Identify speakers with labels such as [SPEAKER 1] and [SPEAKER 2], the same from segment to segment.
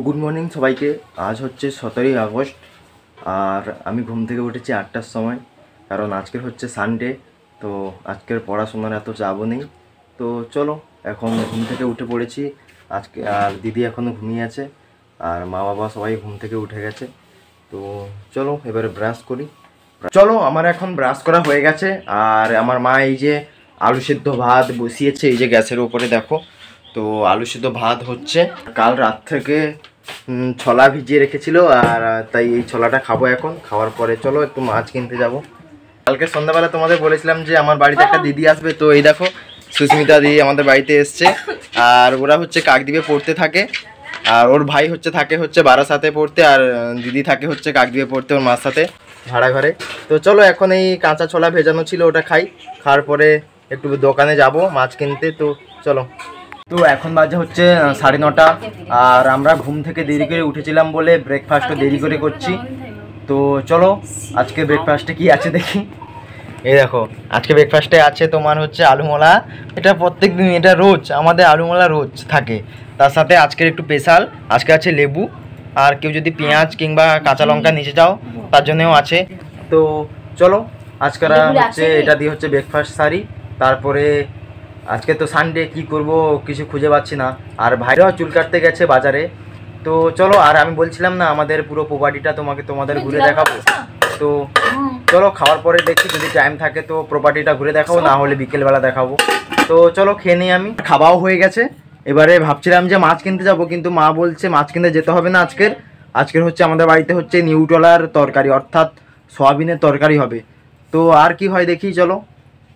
[SPEAKER 1] Good morning সবাইকে। আজ হচ্ছে 17ই আগস্ট আর আমি ঘুম থেকে উঠেছি 8টার সময়, কারণ আজকের হচ্ছে সানডে। তো আজকের পড়াশোনার এত চাপও নেই। তো চলো, এখন ঘুম থেকে উঠে পড়েছি আজকে। আর দিদি এখনও ঘুমিয়ে আছে আর মা বাবা সবাই ঘুম থেকে উঠে গেছে। তো চলো এবারে ব্রাশ করি। চলো, আমার এখন ব্রাশ করা হয়ে গেছে আর আমার মা এই যে আলু সেদ্ধ ভাত বসিয়েছে এই যে গ্যাসের উপরে, দেখো। তো আলু সেদ্ধ ভাত হচ্ছে, কাল রাত থেকে ছোলা ভিজিয়ে রেখেছিল আর তাই এই ছোলাটা খাবো এখন। খাওয়ার পরে চলো একটু মাছ কিনতে যাব। কালকে সন্ধ্যাবেলা তোমাদের বলেছিলাম যে আমার বাড়িতে একটা দিদি আসবে, তো এই দেখো সুস্মিতা দিদি আমাদের বাড়িতে এসছে। আর ওরা হচ্ছে কাকদ্বীপে পড়তে থাকে আর ওর ভাই থাকে বারাসাতে পড়তে, আর দিদি থাকে হচ্ছে কাকদ্বীপে পড়তে ওর মার সাথে ভাড়া ঘরে। তো চলো এখন এই কাঁচা ছোলা ভেজানো ছিল ওটা খাই, খাওয়ার পরে একটু দোকানে যাব মাছ কিনতে। তো চলো। তো এখন বাজে হচ্ছে 9:30 আর আমরা ঘুম থেকে দেরি করে উঠেছিলাম বলে ব্রেকফাস্টও দেরি করে করছি। তো চলো আজকে ব্রেকফাস্টে কি আছে দেখি। এই দেখো, আজকে ব্রেকফাস্টে আছে তোমার হচ্ছে আলুমলা। এটা প্রত্যেক দিন, এটা রোজ আমাদের আলুমলা রোজ থাকে। তার সাথে আজকের একটু স্পেশাল, আজকে আছে লেবু, আর কেউ যদি পেঁয়াজ কিংবা কাঁচা লঙ্কা নিচে যাও তার জন্যও আছে। তো চলো আজকে হচ্ছে এটা দিয়ে হচ্ছে ব্রেকফাস্ট সারি। তারপরে আজকে তো সানডে, কি করব কিছু খুঁজে পাচ্ছি না। আর ভাইরাও চুল কাটতে গেছে বাজারে। তো চলো, আর আমি বলছিলাম না আমাদের পুরো প্রপার্টিটা তোমাদের ঘুরে দেখাবো। তো চলো খাওয়ার পরে দেখি, যদি টাইম থাকে তো প্রপার্টিটা ঘুরে দেখাবো, না হলে বিকেলবেলা দেখাবো। তো চলো খেয়ে নিই। আমি খাওয়াও হয়ে গেছে, এবারে ভাবছিলাম যে মাছ কিনতে যাব, কিন্তু মা বলছে মাছ কিনতে যেতে হবে না আজকের হচ্ছে আমাদের বাড়িতে হচ্ছে নিউটলার তরকারি, অর্থাৎ সয়াবিনের তরকারি হবে। তো আর কি হয় দেখি, চলো।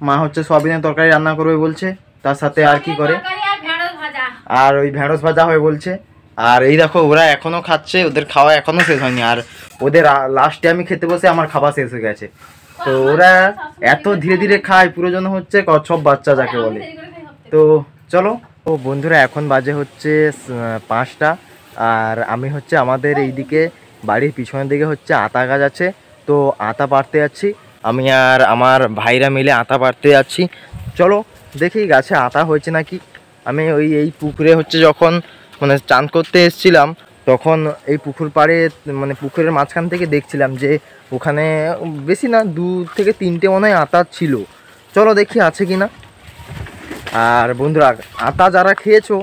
[SPEAKER 1] মা হচ্ছে সয়াবিনের তরকারি রান্না করবে বলছে, তার সাথে আর কি করে, আর ওই ঢেঁড়স ভাজা হবে বলছে। আর এই দেখো ওরা এখনো খাচ্ছে, ওদের খাওয়া এখনো শেষ হয়নি। আর ওদের লাস্টে আমি খেতে বসে আমার খাওয়া শেষ হয়ে গেছে। তো ওরা এত ধীরে ধীরে খায়, পুরো যেন হচ্ছে সব বাচ্চা যাকে বলে। তো চলো। ও বন্ধুরা, এখন বাজে হচ্ছে 5টা আর আমি হচ্ছে আমাদের এইদিকে বাড়ির পিছনের দিকে হচ্ছে আতা গাছ আছে। তো আতা পাড়তে যাচ্ছি আমি আর আমার ভাইরা মিলে আতা পাড়তে যাচ্ছি। চলো দেখি গাছে আতা হয়েছে নাকি। আমি এই পুকুরে হচ্ছে যখন মানে চান করতে এসেছিলাম, তখন এই পুকুর পাড়ে মানে পুকুরের মাঝখান থেকে দেখছিলাম যে ওখানে বেশি না 2 থেকে 3টে মনে হয় আতা ছিল। চলো দেখি আছে কি না। আর বন্ধুরা, আতা যারা খেয়েছো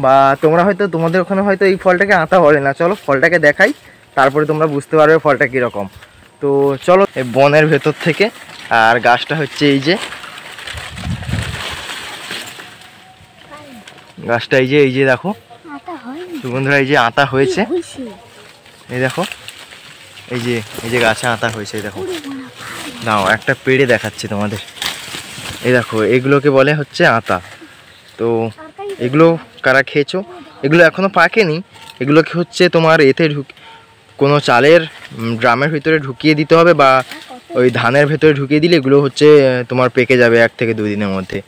[SPEAKER 1] বা তোমরা হয়তো তোমাদের ওখানে হয়তো এই ফলটাকে আতা বলে না, চলো ফলটাকে দেখাই, তারপরে তোমরা বুঝতে পারবে ফলটা কীরকম। তো চলো, এই বনের ভেতর থেকে। আর গাছটা হচ্ছে এই যে গাছটা, এই যে দেখো। তো বন্ধুরা, এই যে আতা হয়েছে, এই দেখো, এই যে গাছে আতা হয়েছে, এই দেখো। নাও একটা পেড়ে দেখাচ্ছি তোমাদের। এই দেখো, এগুলোকে বলে হচ্ছে আতা। তো এগুলো কারা খেয়েছো? এগুলো এখনো পাকেনি, এগুলোকে হচ্ছে তোমার কোনো চালের ড্রামের ভিতরে ঢুকিয়ে দিতে হবে, বা ওই ধানের ভেতরে ঢুকিয়ে দিলে এগুলো হচ্ছে তোমার পেকে যাবে 1 থেকে 2 দিনের মধ্যে।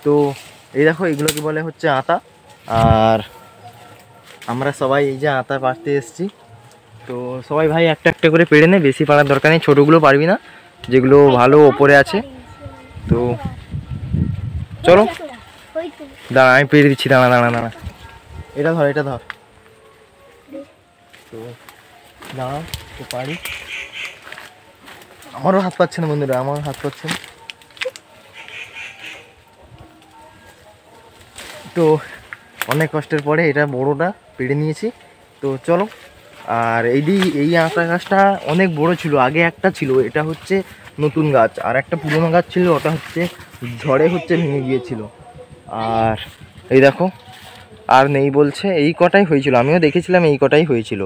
[SPEAKER 1] তো এই দেখো, এগুলোকে বলে হচ্ছে আতা। আর আমরা সবাই এই যে আতা পাড়তে এসেছি। তো সবাই ভাই একটা একটা করে পেড়ে নে, বেশি পাড়ার দরকার নেই, ছোটোগুলো পারবি না, যেগুলো ভালো ওপরে আছে। তো চলো, দাঁড়া আমি পেড়ে দিচ্ছি, দাঁড়া। এটা ধর। তো দাঁড়া, তো পারি। আমারও হাত পাচ্ছে না বন্ধুরা, আমারও হাত পাচ্ছে না। তো অনেক কষ্টের পরে এটা বড়টা পেড়ে নিয়েছি। তো চলো। আর এই আতা গাছটা অনেক বড় ছিল, আগে একটা ছিল, এটা হচ্ছে নতুন গাছ। আর একটা পুরনো গাছ ছিল, ওটা হচ্ছে ঝড়ে হচ্ছে ভেঙে গিয়েছিল। আর এই দেখো, আর নেই বলছে, এই কটাই হয়েছিল, আমিও দেখেছিলাম এই কটাই হয়েছিল।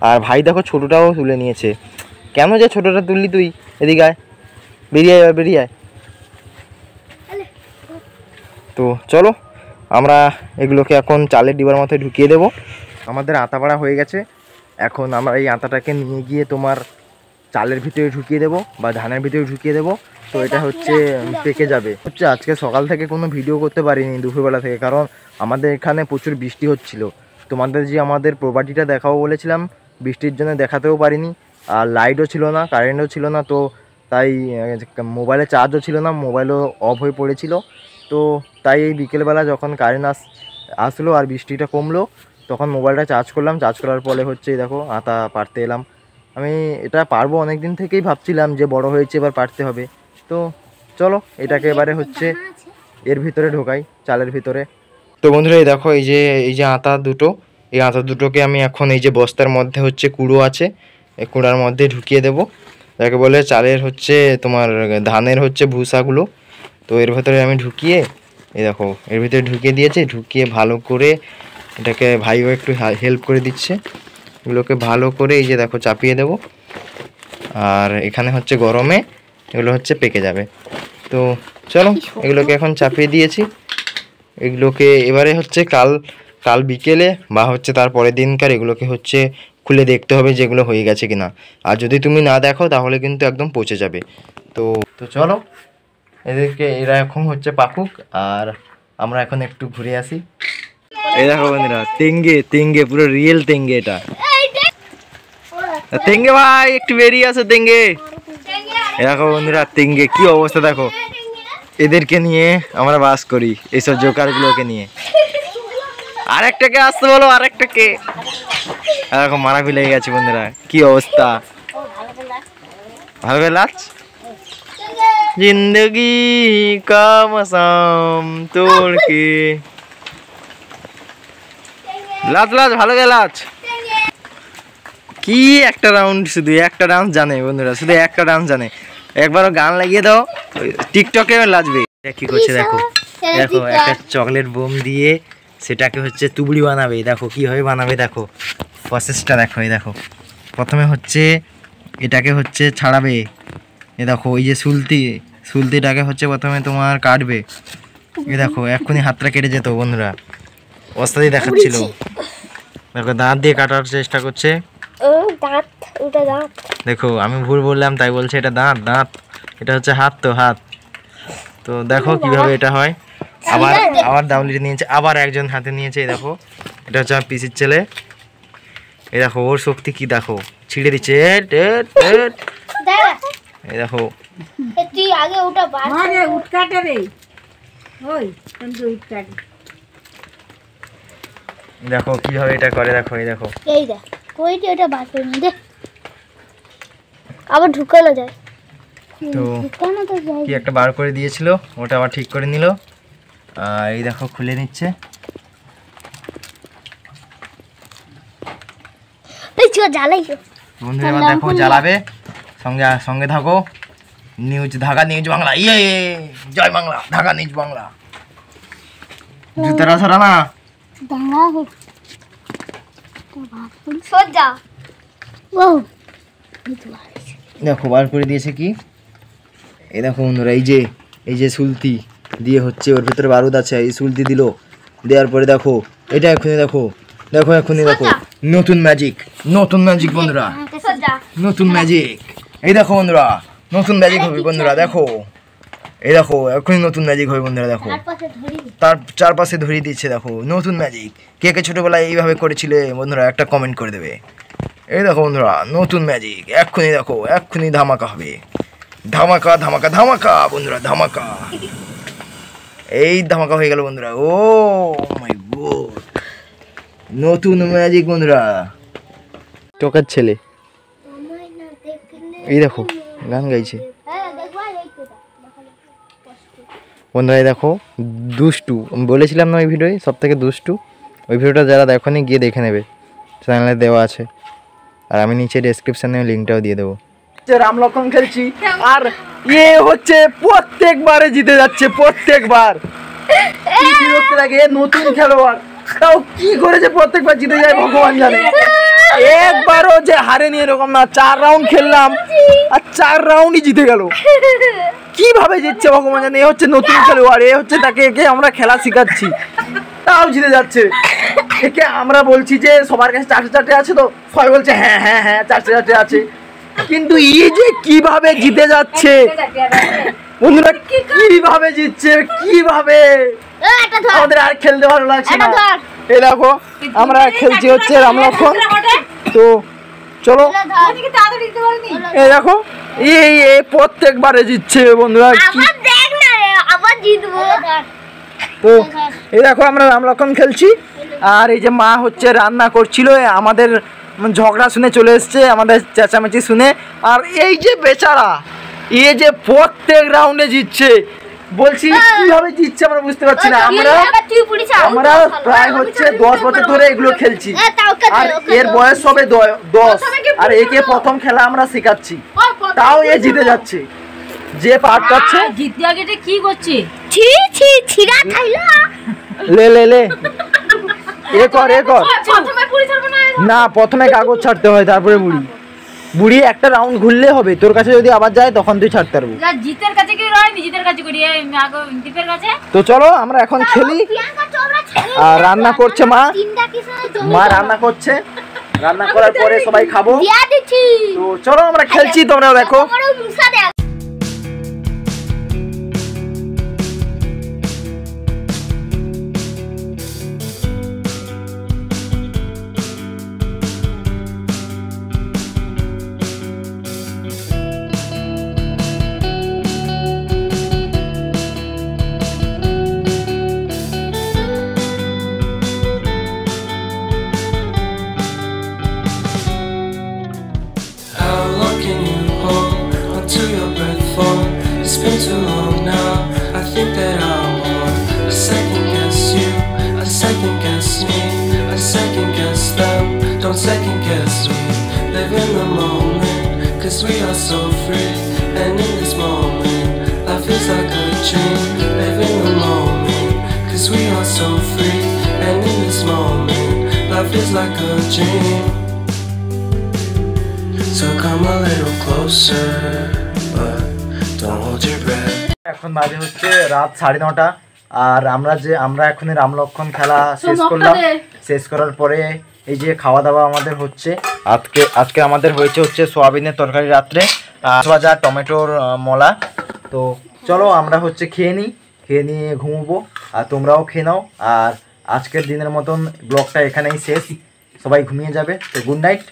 [SPEAKER 1] আর ভাই দেখো ছোটোটাও তুলে নিয়েছে। কেন যে ছোটোটা তুললি তুই? এদিকে আয়, বেরিয়ে আয়। তো চলো, আমরা এগুলোকে এখন চালের ডিবার মধ্যে ঢুকিয়ে দেবো। আমাদের আতা পাড়া হয়ে গেছে, এখন আমরা এই আতাটাকে নিয়ে গিয়ে তোমার চালের ভিতরে ঢুকিয়ে দেবো বা ধানের ভিতরে ঢুকিয়ে দেবো। তো এটা হচ্ছে পেকে যাবে। হচ্ছে আজকে সকাল থেকে কোনো ভিডিও করতে পারিনি দুপুরবেলা থেকে, কারণ আমাদের এখানে প্রচুর বৃষ্টি হচ্ছিল। তোমাদের যে আমাদের প্রপার্টিটা দেখাবো বলেছিলাম, বৃষ্টির জন্য দেখাতেও পারিনি। আর লাইটও ছিল না, কারেন্টও ছিল না, তো তাই মোবাইলে চার্জও ছিল না, মোবাইলও অফ হয়ে পড়েছিল। তো তাই এই বিকেলবেলা যখন কারেন্ট আসলো আর বৃষ্টিটা কমলো, তখন মোবাইলটা চার্জ করলাম, চার্জ করার পরে হচ্ছে দেখো আতা পারতে এলাম। আমি এটা পারবো অনেক দিন থেকেই ভাবছিলাম যে বড় হয়েছে এবার পারতে হবে। তো চলো এটাকে এবারে হচ্ছে এর ভিতরে ঢোকাই, চালের ভিতরে। তো বন্ধুরা এই দেখো এই যে আতা দুটো, এই আতা দুটোকে আমি এখন এই যে বস্তার মধ্যে হচ্ছে কুড়ো আছে, এই কুড়ার মধ্যে ঢুকিয়ে দেবো। যাকে বলে চালের হচ্ছে তোমার ধানের হচ্ছে ভুসাগুলো। তো এর ভেতরে আমি ঢুকিয়ে এই দেখো এর ভিতরে ঢুকিয়ে দিয়েছি, ঢুকিয়ে ভালো করে এটাকে ভাইও একটু হেল্প করে দিচ্ছে। এগুলোকে ভালো করে এই যে দেখো চাপিয়ে দেবো, আর এখানে হচ্ছে গরমে এগুলো হচ্ছে পেকে যাবে। তো চলো এগুলোকে এখন চাপিয়ে দিয়েছি। এগুলোকে এবারে হচ্ছে কাল বিকেলে বা হচ্ছে তার পরের দিনকার এগুলোকে হচ্ছে খুলে দেখতে হবে যেগুলো হয়ে গেছে কিনা। আর যদি তুমি না দেখো তাহলে কিন্তু একদম পচে যাবে। তো চলো এরা এখন হচ্ছে পাকুক, আর আমরা এখন একটু ঘুরে আসি। এই দেখো বন্ধুরা তেঙ্গে পুরো রিয়েল তেঙ্গে, এটা তেঙ্গে ভাই একটু বেরিয়ে আসো তেঙ্গে। দেখো বন্ধুরা তেঙ্গে কি অবস্থা দেখো, এদেরকে নিয়ে আমরা বাস করি, এইসব জোকারগুলোকে নিয়ে। আরেকটাকে আসতে বলো, আরেকটাকে। দেখো মারাপি লেগে গেছে বন্ধুরা, কি অবস্থা। ভালো করে লাচ জিন্দগি কা মৌসম তোড়কে লাচ ভালো করে লাচ। কি একটা রাউন্ড, শুধু একটা ডান্স জানে বন্ধুরা, শুধু একটা ডান্স জানে। একবারও গান লাগিয়ে দাও, টিকটকে লাচবে। কি করছে দেখো, দেখো একটা চকলেট বোম দিয়ে সেটাকে হচ্ছে তুবড়ি বানাবে। দেখো কীভাবে বানাবে, দেখো প্রসেসটা দেখো। এই দেখো প্রথমে হচ্ছে এটাকে হচ্ছে ছাড়াবে। এ দেখো ওই যে সুলতিটাকে হচ্ছে প্রথমে তোমার কাটবে। এ দেখো এক্ষুনি হাতটা কেটে যেত বন্ধুরা, অবস্থাতেই দেখাচ্ছিল। দেখো দাঁত দিয়ে কাটার চেষ্টা করছে। দেখো আমি ভুল বললাম তাই বলছে এটা দাঁত, এটা হচ্ছে হাত। তো দেখো কিভাবে এটা হয়। আবার দাউলিটা নিয়েছে, আবার একজন হাতে নিয়েছে। এই দেখো এটা হচ্ছে আমার পিসির ছেলে। এই দেখো ওর শক্তি কি দেখো, ছিঁড়ে দিচ্ছে। এই দেখো দেখো কিভাবে এটা করে, দেখো এই দেখো
[SPEAKER 2] আবার ঢুকানো যায়।
[SPEAKER 1] তো কি একটা বার করে দিয়েছিল, ওটা আবার ঠিক করে নিল। আর এই দেখো খুলে নিচ্ছে। বন্ধুরা এবার দেখো জ্বালাবে, সঙ্গে থাকো। ঢাকা নিউজ বাংলা, জয় বাংলা, ঢাকা নিউজ বাংলা। জুতারা সরা না, দেখো বার করে দিয়েছে কি। এই দেখো বন্ধুরা এই যে সুলতি দিয়ে হচ্ছে, ওর ভিতরে বারুদ আছে, এই সুলতি দিল, দেওয়ার পরে দেখো এটা এক্ষুনি দেখো নতুন ম্যাজিক বন্ধুরা, নতুন ম্যাজিক। এই দেখো বন্ধুরা নতুন ম্যাজিক হবে বন্ধুরা, দেখো এই দেখো এক্ষুনি নতুন ম্যাজিক হবে বন্ধুরা। দেখো তার চারপাশে ধরিয়ে দিচ্ছে, দেখো নতুন ম্যাজিক। কে ছোটবেলায় এইভাবে করেছিলে বন্ধুরা একটা কমেন্ট করে দেবে। এই দেখো বন্ধুরা নতুন ম্যাজিক, এক্ষুনি দেখো এক্ষুনি ধামাকা হবে, ধামাকা বন্ধুরা, ধামাকা। এই ধামাকা হয়ে গেল বন্ধুরা। ও মাই গড, নতুন ম্যাজিক বন্ধুরা। টোকার ছেলে এই দেখো গান গাইছে বন্ধুরা। এই দেখো দুষ্টু, আমি বলেছিলাম না ওই ভিডিওয় সব থেকে দুষ্টু। ওই ভিডিওটা যারা দেখোনি গিয়ে দেখে নেবে, চ্যানেলে দেওয়া আছে। আর আমি নিচে ডেসক্রিপশনে লিঙ্কটাও দিয়ে দেবো। রামলক্ষণ খেলছি, আর হচ্ছে প্রত্যেকবারে জিতে যাচ্ছে, প্রত্যেকবার। বিরক্ত লাগে, নতুন খেলোয়াড় তাও কি করেছে প্রত্যেকবার জিতে যায় ভগবান জানে। একবারও যে হারেনি এরকম না, 4 রাউন্ড খেললাম আর 4 রাউন্ডই জিতে গেল। কিভাবে জিতছে ভগবান জানে। এ হচ্ছে নতুন খেলোয়াড়, এ হচ্ছে তাকে আমরা খেলা শিখাচ্ছি, তাও জিতে যাচ্ছে। একে আমরা বলছি যে সবার কাছে 4-4টে আছে, তো সবাই বলছে হ্যাঁ 4-4টে আছে, কিন্তু যে কিভাবে জিতে যাচ্ছে বন্ধুরা, কিভাবে জিতছে, কিভাবে। আমাদের আর খেলতে ভালো লাগছে না। এই দেখো আমরা খেলছি হচ্ছে রামলক্ষণ। তো চলো এই দেখো এই প্রত্যেকবারে জিতছে বন্ধুরা। তো এই দেখো আমরা রামলক্ষণ খেলছি,
[SPEAKER 2] আর এই যে মা হচ্ছে রান্না করছিল, আমাদের ঝগড়া শুনে চলে এসছে, আমাদের চেঁচামেচি শুনে। আর এই যে বেচারা এই যে প্রত্যেক রাউন্ডে জিতছে, বলছি কিভাবে জিতছে আমরা বুঝতে পারছি না। আমরা প্রায় হচ্ছে 10 বছর ধরে এগুলো খেলছি, আর এর বয়স হবে 10, আর একে প্রথম খেলা আমরা শেখাচ্ছি, তাও এ জিতে যাচ্ছে। যে পার পাচ্ছে
[SPEAKER 3] জিতে আগে কি করছে,
[SPEAKER 2] লে লে লে এ কর না, প্রথমে কাগজ ছাড়তে হয়, তারপরে বুড়ি একটা রাউন্ড ঘুরলে হবে। তোর কাছে যদি আবার যায় তখন তুই ছাড়তে পারবো।
[SPEAKER 3] জিতের কাছে কি রয়, নিজের কাছে করি দীপের কাছে।
[SPEAKER 2] তো চলো আমরা এখন খেলি। আর রান্না করছে মা রান্না করছে, রান্না করার পরে সবাই খাবো। তো চলো আমরা খেলছি, তোমরা দেখো।
[SPEAKER 4] It's been too long now. I think that I want a second guess you, a second guess me, a second guess them. Don't second guess me. Live in the moment, 'cause we are so free. And in this moment, life is like a dream. Live in the moment, 'cause we are so free. And in this moment, life is like a dream. So come a little closer, but don't hold your breath.
[SPEAKER 2] এখন বাজে হচ্ছে রাত 9:30, আর আমরা এখন রাম লক্ষণ খেলা শেষ করলাম। শেষ করার পরে এই যে খাওয়া দাওয়া আমাদের হচ্ছে। আজকে আমাদের হচ্ছে সোয়াবিনের তরকারি রাত্রে, ভাজা, টমেটোর মলা। তো চলো আমরা খেয়ে নিয়ে ঘুমবো, আর তোমরাও খেয়ে নাও। আর আজকের দিনের মতন ব্লগটা এখানেই শেষ, সবাই ঘুমিয়ে যাবে। তো গুড নাইট।